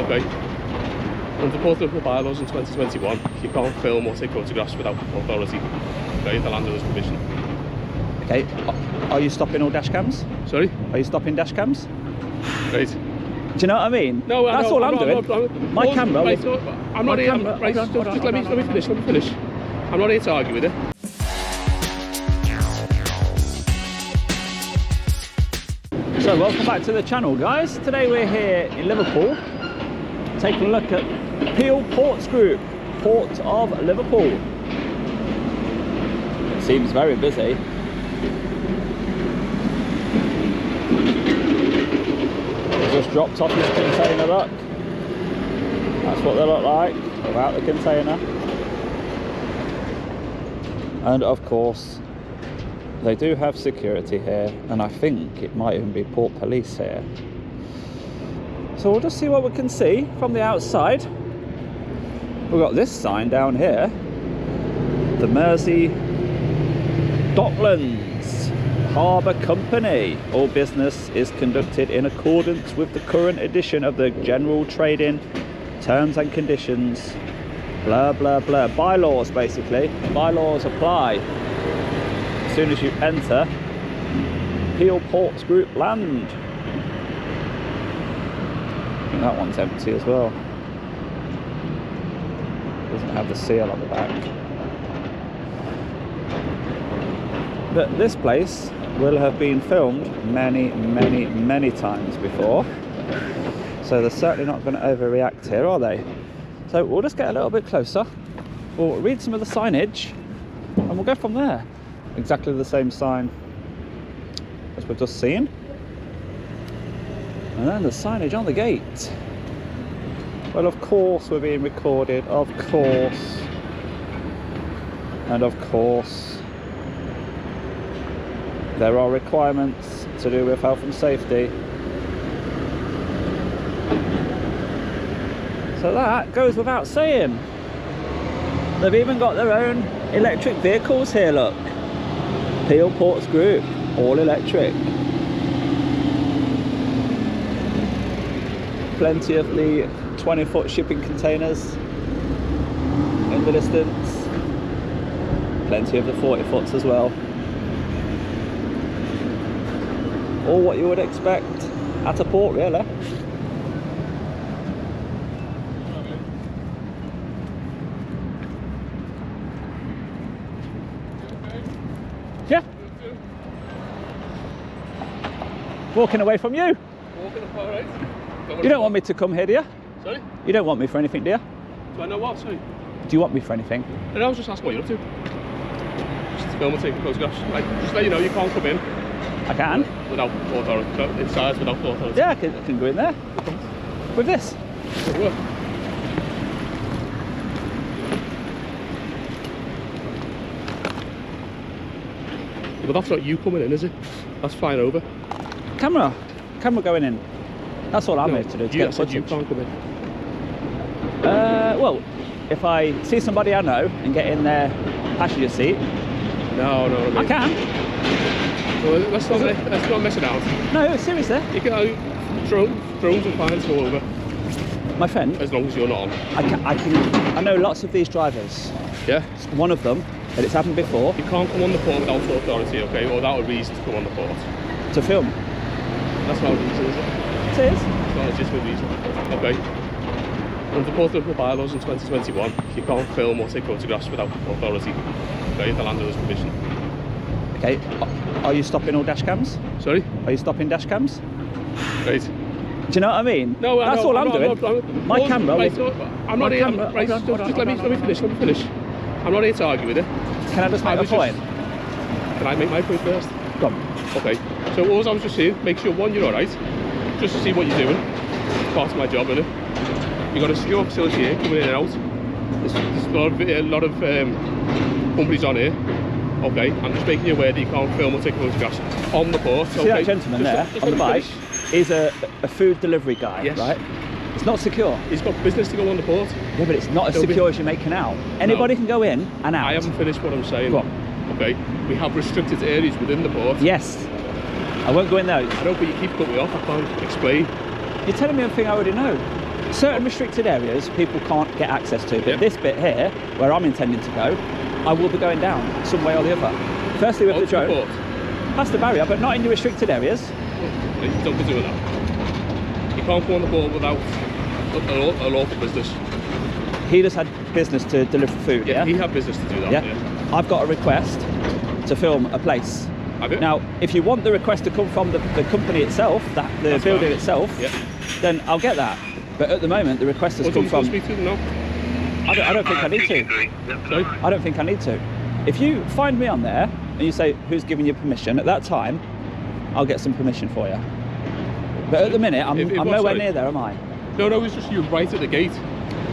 Okay. Under Liverpool Byelaws in 2021, you can't film or take photographs without authority. Okay, the landowner's permission. Okay, are you stopping all dash cams? Sorry? Are you stopping dash cams? Right. Do you know what I mean? No, that's all I'm doing. My camera. Right, so I'm not here. Right, just let me finish. I'm not here to argue with it. So welcome back to the channel, guys. Today we're here in Liverpool, taking a look at Peel Ports Group, Port of Liverpool. It seems very busy. Just dropped off his container, look. That's what they look like without the container. And of course, they do have security here, and I think it might even be port police here. So we'll just see what we can see from the outside. We've got this sign down here, the Mersey Docklands Harbour Company. All business is conducted in accordance with the current edition of the General Trading Terms and Conditions. Blah blah blah. Bylaws, basically. Bylaws apply as soon as you enter Peel Ports Group land. I think that one's empty as well. Doesn't have the seal on the back. But this place will have been filmed many times before, so they're certainly not going to overreact here, are they? So we'll just get a little bit closer, we'll read some of the signage, and we'll go from there. Exactly the same sign as we've just seen, and then the signage on the gate. Well, of course we're being recorded, of course, and of course there are requirements to do with health and safety. So that goes without saying. They've even got their own electric vehicles here, look. Peel Ports Group, all electric. Plenty of the 20-foot shipping containers in the distance. Plenty of the 40-foots as well. All what you would expect at a port, really. Yeah. Walking away from you. Walking up, all right. You don't want me to come here, do you? Sorry? You don't want me for anything, do you? Do I know what? Sorry. Do you want me for anything? No, I was just asking what you're up to. Just to film and take photographs. Like, just let you know you can't come in. I can. Without authority. Inside without authority. Yeah, I can go in there. With this. It'll work. Yeah, but that's not you coming in, is it? That's flying over. Camera going in. That's all I'm here to do. To get you can't come in. Well, if I see somebody I know and get in their passenger seat. No. I can. Well, let's not mess it out. No, seriously. You can drones and fines go over. My friend. As long as you're not on. I know lots of these drivers. Yeah. It's one of them, and it's happened before. You can't come on the port without authority, okay? Or without a reason to come on the port. To film. That's not a reason, is it? It is. It's not a legitimate reason. Okay. Under Liverpool Byelaws in 2021, you can't film or take photographs without authority. Okay, the landowner's permission. Okay. Are you stopping all dash cams? Sorry? Are you stopping dash cams? Right. Do you know what I mean? No, that's all I'm doing. My camera. Right, so I'm not here. Right, just let me finish. I'm not here to argue with it. Can I just make a point? Can I make my point first? Go on. Okay. So all I was just saying, make sure one, you're alright. Just to see what you're doing. It's part of my job, isn't it? You've got a secure facility here, coming in and out. There's a lot of companies on here. Okay, I'm just making you aware that you can't film or take photographs on the port. See that gentleman there on the bike? He's a food delivery guy, yes. Right? It's not secure. He's got business to go on the port. Yeah, but it's not as secure as you're making out. Anybody can go in and out. I haven't finished what I'm saying. Go on. Okay, we have restricted areas within the port. Yes. I won't go in there. I know, but you keep cutting me off. I can't explain. You're telling me everything I already know. certain restricted areas people can't get access to, but Yeah. this bit here, where I'm intending to go, I will be going down some way or the other. Firstly with the drone, past the barrier, but not in your restricted areas. You don't be doing that. You can't go on the board without a lawful business. He just had business to deliver food, yeah? He had business to do that, Yeah. yeah. I've got a request to film a place. Have you? Now, if you want the request to come from the company itself, the That's building fine. itself, Yeah. then I'll get that. But at the moment, the request has come from... Speak to them now? I don't think I need to. Sorry? I don't think I need to. If you find me on there and you say who's giving you permission, at that time, I'll get some permission for you. But at the minute, I'm nowhere near there, am I? No, it was just you right at the gate.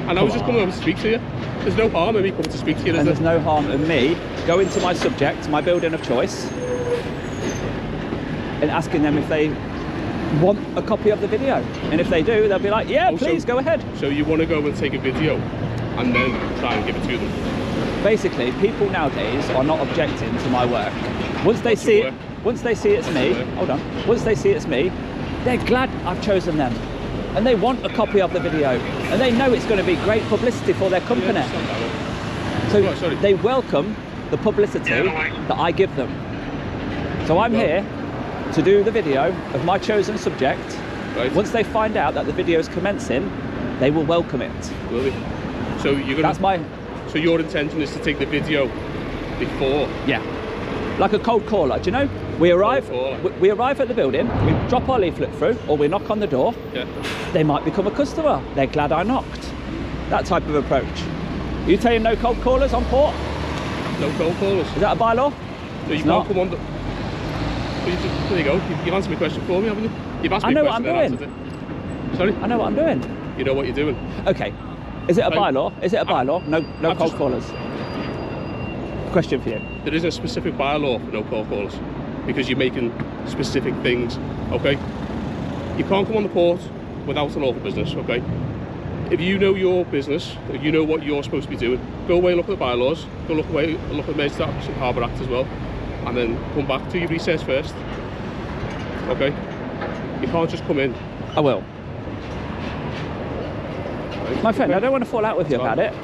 And I was just coming over to speak to you. There's no harm in me coming to speak to you, And there's no harm in me going to my subject, my building of choice, and asking them if they want a copy of the video. And if they do, they'll be like, yeah, please, go ahead. So you want to go and take a video and then try and give it to them? Basically, people nowadays are not objecting to my work. Once they see it, once they see it's me, hold on, once they see it's me, they're glad I've chosen them. And they want a copy of the video. And they know it's going to be great publicity for their company. So they welcome the publicity that I give them. So I'm here to do the video of my chosen subject. Right. Once they find out that the video is commencing, they will welcome it. Will they? So you're gonna. That's my. So your intention is to take the video before? Yeah. Like a cold caller. Do you know? We arrive. We arrive at the building. We drop our leaflet through, or we knock on the door. Yeah. They might become a customer. They're glad I knocked. That type of approach. You telling no cold callers on port? No cold callers. Is that a bylaw? So you can't come on the... There you go. You've answered my question for me, haven't you? You've asked me a question, I know what I'm doing. Sorry? I know what I'm doing. You know what you're doing. Okay. Is it a bylaw? Is it a bylaw? No cold callers. Question for you. There isn't a specific bylaw for no cold callers because you're making specific things, okay? You can't come on the port without an lawful business, okay? If you know your business, if you know what you're supposed to be doing, go away and look at the bylaws, go look at the Maritime Harbour Act as well, and then come back to your research first, okay? You can't just come in. I will. Right? My friend, I don't want to fall out with you about it.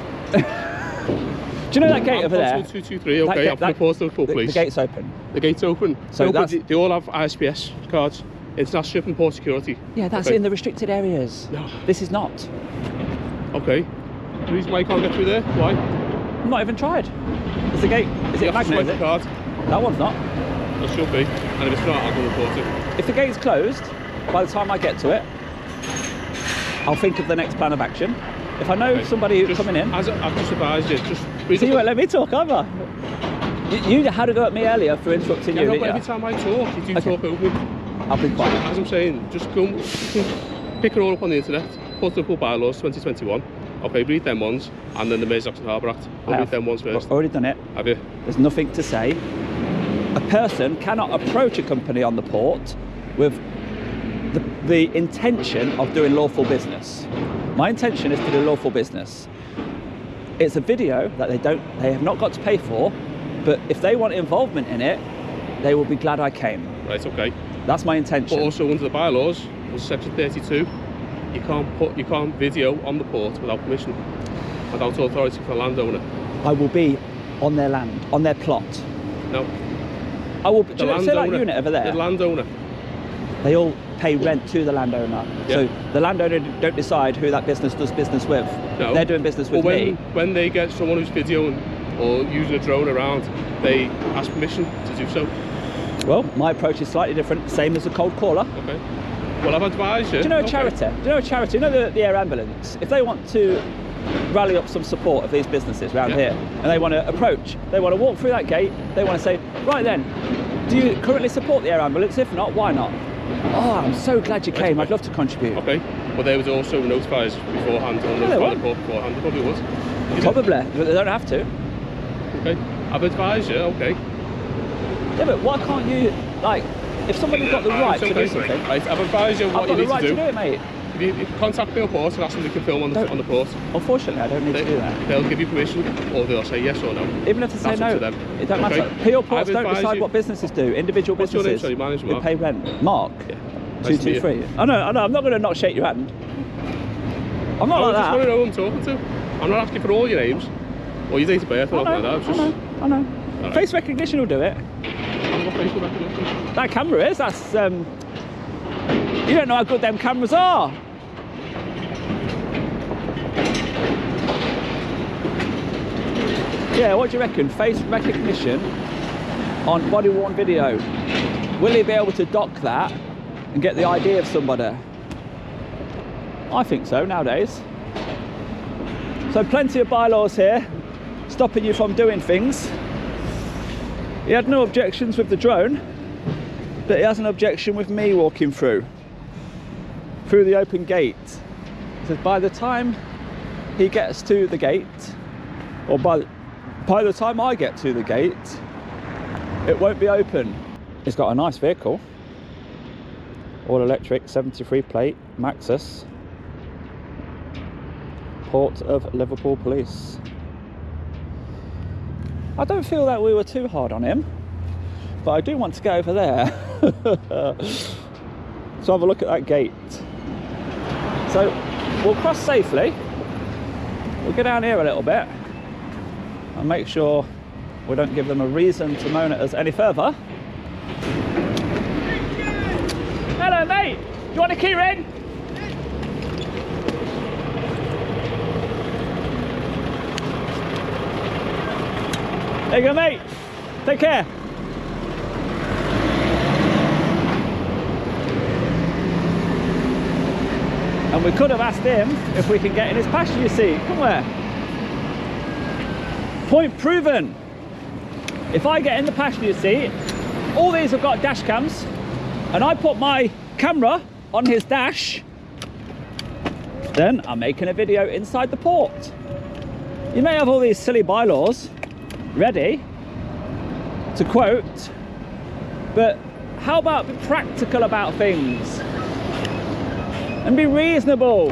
Do you know that gate over there? 223, okay, I'll report to the full police. The gate's open. The gate's open. So no, that's... they all have ISPS cards, International Shipping Port Security. Yeah, that's okay. in the restricted areas. No. This is not. Okay. The reason why you can't get through there? Why? I've not even tried. Is the gate, is it magnet, is it? Card. That one's not. It should be. And if it's not, I'll go report it. If the gate's closed, by the time I get to it, I'll think of the next plan of action. If I know somebody who's coming in... As I've just advised you, just... So you won't let me talk, either. You had to go at me earlier for interrupting you, didn't you? Every time I talk, you do talk over me. I'll be quiet. As I'm saying, just go... Pick it all up on the internet. Portable Byelaws 2021. Okay, read them ones. And then the Maritime Harbour Act. I'll read them ones first. I've already done it. Have you? There's nothing to say. A person cannot approach a company on the port with the intention of doing lawful business. My intention is to do lawful business. It's a video that they have not got to pay for, but if they want involvement in it, they will be glad I came. Right, okay. That's my intention. But also under the bylaws, in section 32, you can't video on the port without permission, without authority from the landowner. I will be on their land, on their plot. No. I will. Do you know, say that unit over there? The landowner. They all pay rent to the landowner. Yeah. So the landowner don't decide who that business does business with. No. They're doing business with me. When they get someone who's videoing or using a drone around, they ask permission to do so. Well, my approach is slightly different, same as a cold caller. Okay. Well, I've advised you. Do you know a charity? Do you know a charity? You know the air ambulance? If they want to rally up some support of these businesses around here, and they want to approach, they want to walk through that gate, they want to say, right then, do you currently support the air ambulance? If not, why not? Oh, I'm so glad you came. I'd love to contribute. Okay. Well, they would also notify us beforehand, or notify the port beforehand. They probably would. Probably, but they don't have to. Okay. I've advised you. Okay. Yeah, but why can't you, like, if somebody's got the right to do something... Right, I've advised you what you need to do. I've got the right to do it, mate. If you contact me on port and ask them if they can film on the port. Unfortunately, I don't need to do that. They'll give you permission, or they'll say yes or no. Even if they say no, it don't matter. PO ports don't decide what businesses do. Individual businesses. What's your name? Sorry, my name's Mark. Pay rent. Mark. Yeah. 223. I know. I'm not going to not shake your hand. I'm not like that. I just want to know who I'm talking to. I'm not asking for all your names or your date of birth or anything like that. I know. Right. Face recognition will do it. I've got facial recognition. That camera is. That's you don't know how good them cameras are. Yeah, what do you reckon? Face recognition on body-worn video. Will he be able to dock that and get the ID of somebody? I think so nowadays. So plenty of bylaws here stopping you from doing things. He had no objections with the drone, but he has an objection with me walking through the open gate. He says by the time he gets to the gate, or by the time I get to the gate, it won't be open. He's got a nice vehicle, all electric, 73 plate, Maxus, Port of Liverpool Police. I don't feel that we were too hard on him, but I do want to go over there. So have a look at that gate. So we'll cross safely. We'll go down here a little bit and make sure we don't give them a reason to moan at us any further. Hello mate, do you want a key ring? There you go mate, take care. And we could have asked him if we can get in his passenger seat. Come where? Point proven. If I get in the passenger seat, all these have got dash cams, and I put my camera on his dash, then I'm making a video inside the port. You may have all these silly bylaws ready to quote, but how about be practical about things and be reasonable?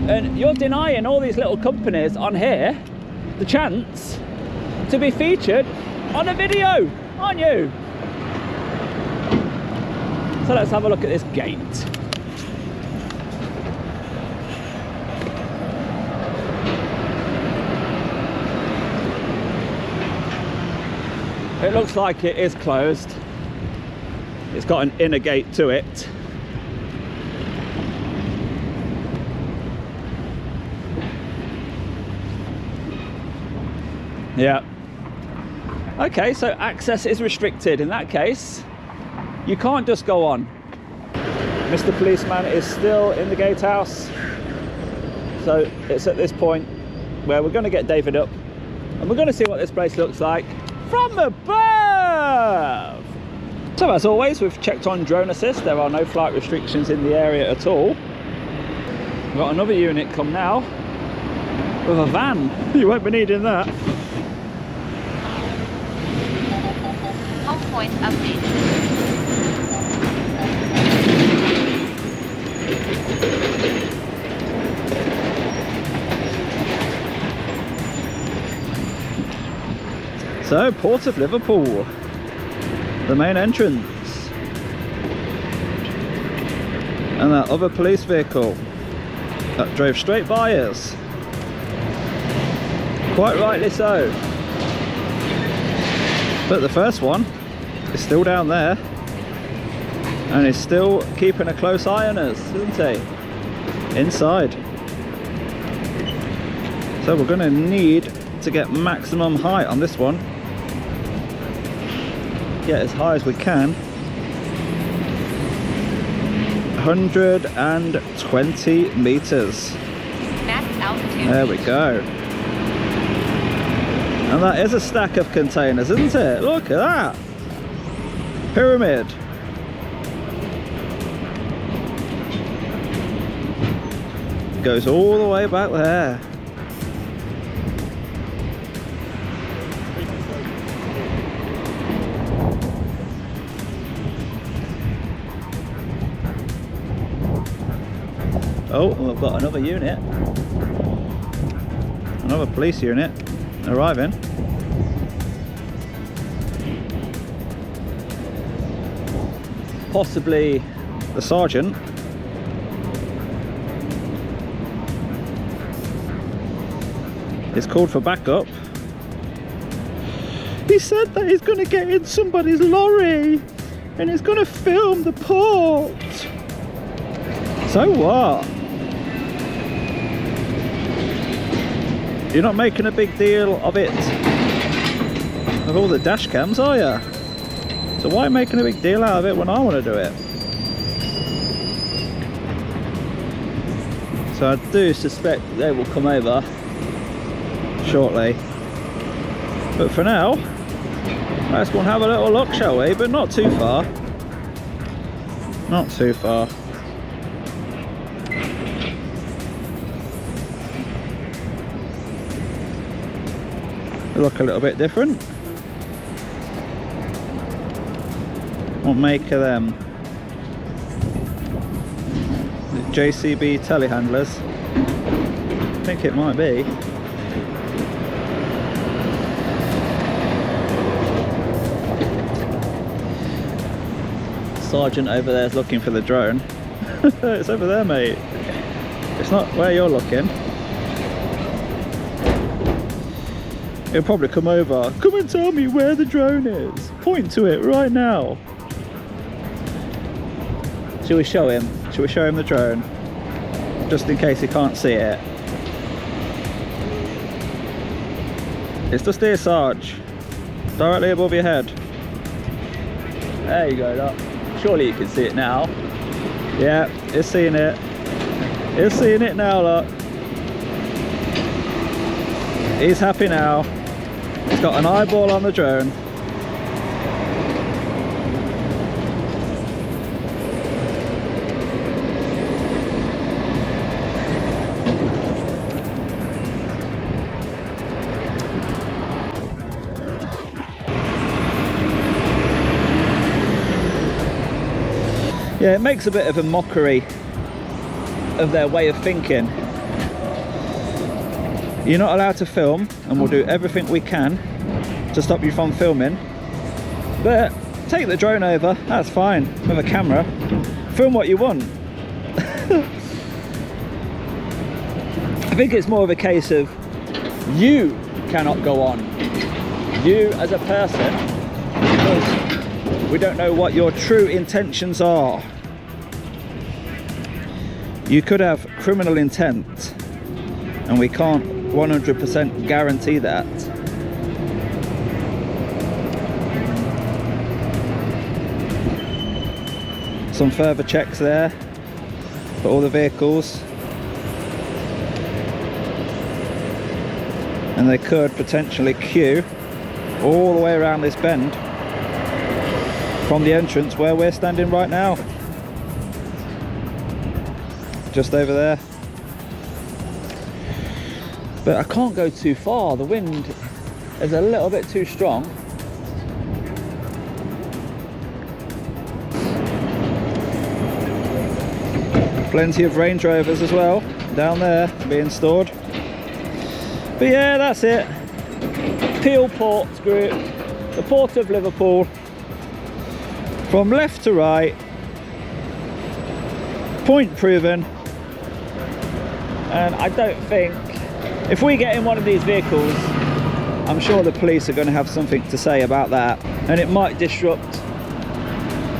And you're denying all these little companies on here the chance to be featured on a video, aren't you? So let's have a look at this gate. It looks like it is closed. It's got an inner gate to it. Yeah. Okay, so access is restricted. In that case, you can't just go on. Mr. Policeman is still in the gatehouse. So it's at this point where we're going to get David up and we're going to see what this place looks like from above. So as always, we've checked on drone assist. There are no flight restrictions in the area at all. We've got another unit come now with a van. You won't be needing that. Point update. So, Port of Liverpool, the main entrance, and that other police vehicle that drove straight by us, quite rightly so. But the first one is still down there and is still keeping a close eye on us, isn't he? Inside. So we're going to need to get maximum height on this one. Get as high as we can. 120 meters. Max altitude. There we go. And that is a stack of containers, isn't it? Look at that. Pyramid. Goes all the way back there. Oh, we've got another unit. Another police unit arriving. Possibly the sergeant. It's called for backup. He said that he's going to get in somebody's lorry and he's going to film the port. So what? You're not making a big deal of it, of all the dash cams, are you? So why making a big deal out of it when I want to do it? So I do suspect they will come over shortly. But for now, let's go and have a little look, shall we? But not too far. Not too far. They look a little bit different. What make of them? JCB telehandlers. I think it might be. Sergeant over there is looking for the drone. It's over there, mate. It's not where you're looking. He'll probably come over. Come and tell me where the drone is. Point to it right now. Shall we show him? Shall we show him the drone? Just in case he can't see it. It's just here, Sarge. Directly above your head. There you go, look. Surely you can see it now. Yeah, it's seeing it. It's seeing it now, look. He's happy now. He's got an eyeball on the drone. Yeah, it makes a bit of a mockery of their way of thinking. You're not allowed to film, and we'll do everything we can to stop you from filming. But take the drone over, that's fine, with a camera. Film what you want. I think it's more of a case of you cannot go on. You as a person, because we don't know what your true intentions are. You could have criminal intent, and we can't 100% guarantee that. Some further checks there for all the vehicles, and they could potentially queue all the way around this bend from the entrance where we're standing right now. Just over there. But I can't go too far, the wind is a little bit too strong. Plenty of Range Rovers as well down there being stored. But yeah, that's it. Peel Ports Group, the Port of Liverpool, from left to right, point proven. And I don't think, if we get in one of these vehicles, I'm sure the police are going to have something to say about that, and it might disrupt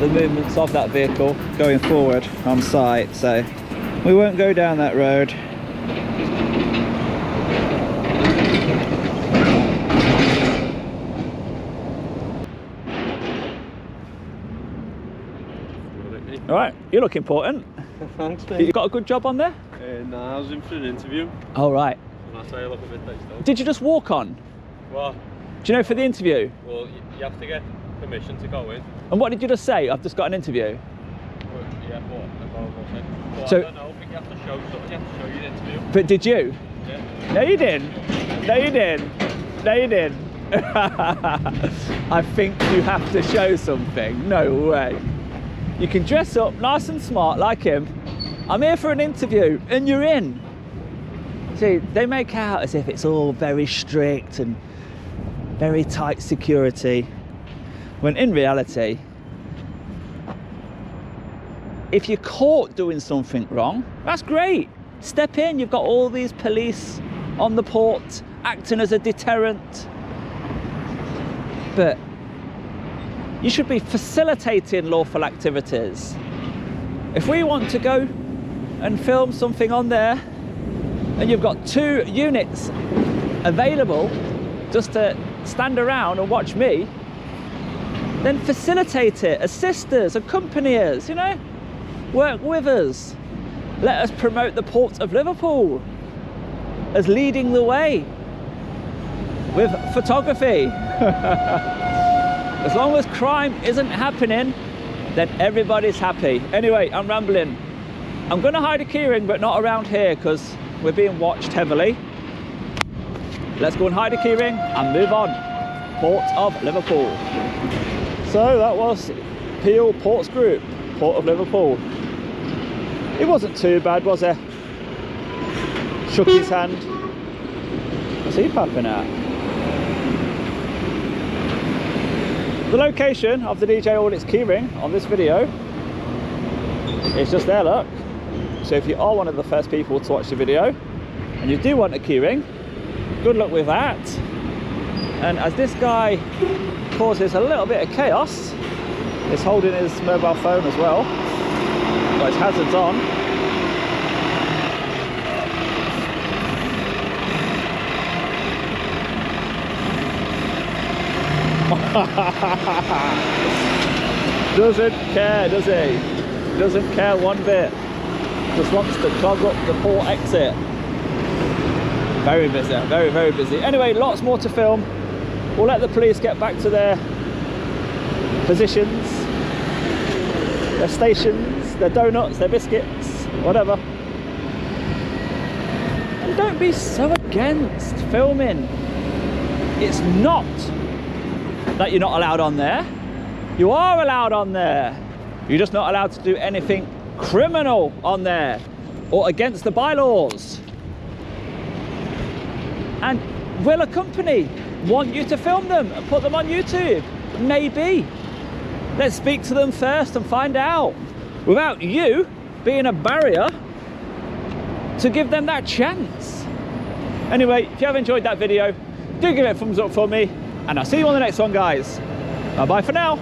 the movements of that vehicle going forward on site, so we won't go down that road. Alright, you look important. Thanks, mate. You got a good job on there? Nah, I was in for an interview. Oh, right. And I say I look a bit diced out. Did you just walk on? What? Do you know, for the interview? Well, you have to get permission to go in. And what did you just say? I've just got an interview. Well, yeah, but So- I don't know, I think you have to show something. You have to show you the interview. But did you? Yeah. No, you didn't. No, you didn't. No, you didn't. I think you have to show something. No way. You can dress up nice and smart like him. I'm here for an interview, and you're in. See, they make out as if it's all very strict and very tight security, when in reality, if you're caught doing something wrong, that's great. Step in, you've got all these police on the port acting as a deterrent. But you should be facilitating lawful activities. If we want to go and film something on there and you've got 2 units available just to stand around and watch me, then facilitate it, assist us, accompany us, you know, work with us. Let us promote the port of Liverpool as leading the way with photography. As long as crime isn't happening, then everybody's happy. Anyway, I'm rambling. I'm going to hide a keyring, but not around here because we're being watched heavily. Let's go and hide a keyring and move on. Port of Liverpool. So that was Peel Ports Group, Port of Liverpool. It wasn't too bad, was it? Shook his hand. What's he popping at? The location of the djaudits keyring on this video is just there, look. So if you are one of the first people to watch the video and you do want a keyring, good luck with that. And as this guy causes a little bit of chaos, he's holding his mobile phone as well, got his hazards on. Doesn't care, does he? Doesn't care one bit. Just wants to clog up the port exit. Very busy, very, very busy. Anyway, lots more to film. We'll let the police get back to their positions, their stations, their donuts, their biscuits, whatever. And don't be so against filming. It's not that you're not allowed on there. You are allowed on there. You're just not allowed to do anything criminal on there or against the bylaws. And will a company want you to film them and put them on YouTube? Maybe. Let's speak to them first and find out, without you being a barrier to give them that chance. Anyway, if you have enjoyed that video, do give it a thumbs up for me, and I'll see you on the next one, guys. Bye bye for now.